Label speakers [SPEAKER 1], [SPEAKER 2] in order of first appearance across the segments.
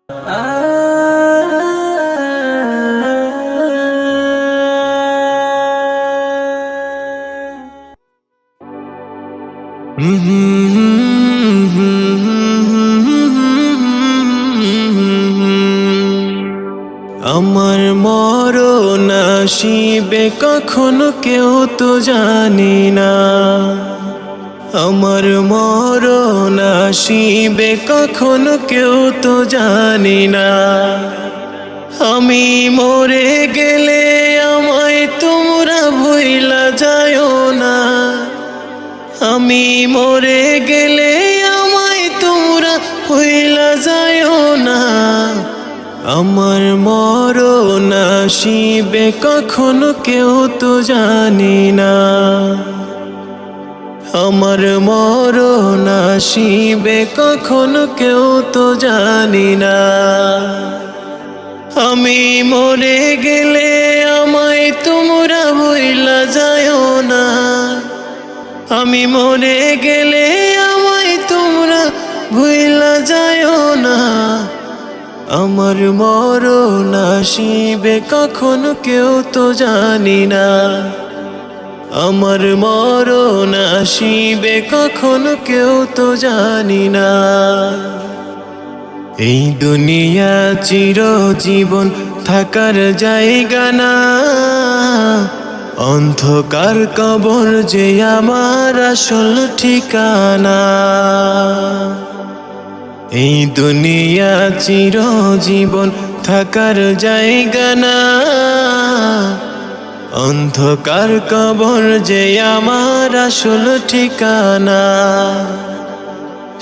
[SPEAKER 1] আমার মরণ আসিবে কখনো কেউ তো জানি না, আমার মরণ আসিবে কখনো কেউ তো জানি না। আমি মরে গেলে আমায় তোমরা ভুইলা যায়ও না, আমি মরে গেলে আমায় তোমরা ভুইলা যায়ও না। আমার মরণ আসিবে কখনো কেউ তো জানি না, আমার মরণ আসিবে কখনো কেউ তো জানি না। আমি মরে গেলে আমায় তোমরা ভুইলা যায়ও না, আমি মরে গেলে আমায় তোমরা ভুইলা যায়ও না। আমার মরণ আসিবে কখনো কেউ তো জানি না, আমার মরণ আসিবে কখনো কেউ তো জানি না। এই দুনিয়া চিরজীবন থাকার জায়গা না, অন্ধকার কবর যে আমার আসল ঠিকানা। এই দুনিয়া চিরজীবন থাকার জায়গা না, অন্ধকার কবর যে আমার আসল ঠিকানা।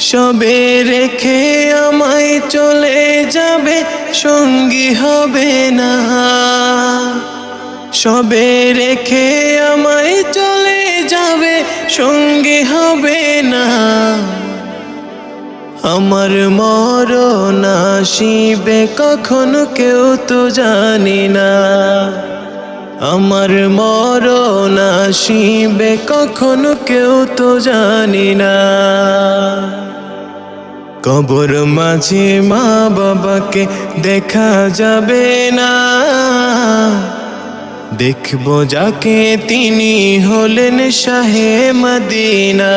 [SPEAKER 1] সবে রেখে আমায় চলে যাবে, সঙ্গী হবে না, সবে রেখে আমায় চলে যাবে, সঙ্গী হবে না। আমার মরণ আসিবে কখনো কেউ তো জানি না, আমার মরণ আসিবে কখনো কেউ তো জানি না। কবর মাঝে মা বাবাকে দেখা যাবে না, দেখব যাকে তিনি হলেন শাহে মদিনা।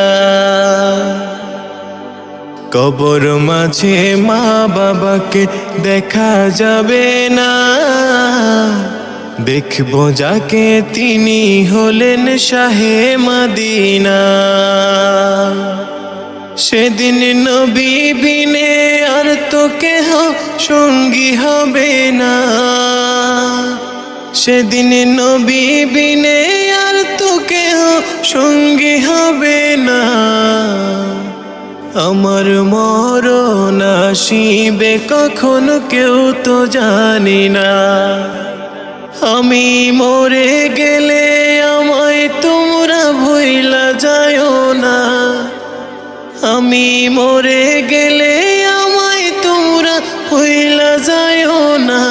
[SPEAKER 1] কবর মাঝে মা বাবাকে দেখা যাবে না, দেখব যাকে তিনি হলেন শাহে মদিনা। সেদিন নবী বিনে আর তো কেহ সঙ্গী হবে না, সেদিন নবী বিনে আর তো কেহ সঙ্গী হবে না। আমার মরণ আসিবে কখনো কেউ তো জানি না, আমি মরে গেলে আমায় তোমরা ভুইলা যায়ও না, আমি মরে গেলে আমায় তোমরা ভুইলা যায়ও না।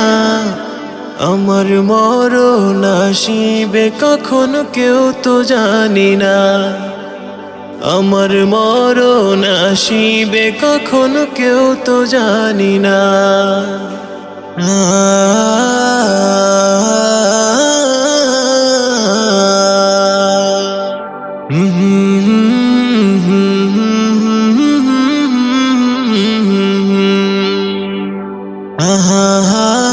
[SPEAKER 1] আমার মরণ আসিবে কখনো কেউ তো জানি না, আমার মরণ আসিবে কখনো কেউ তো জানি না। আহা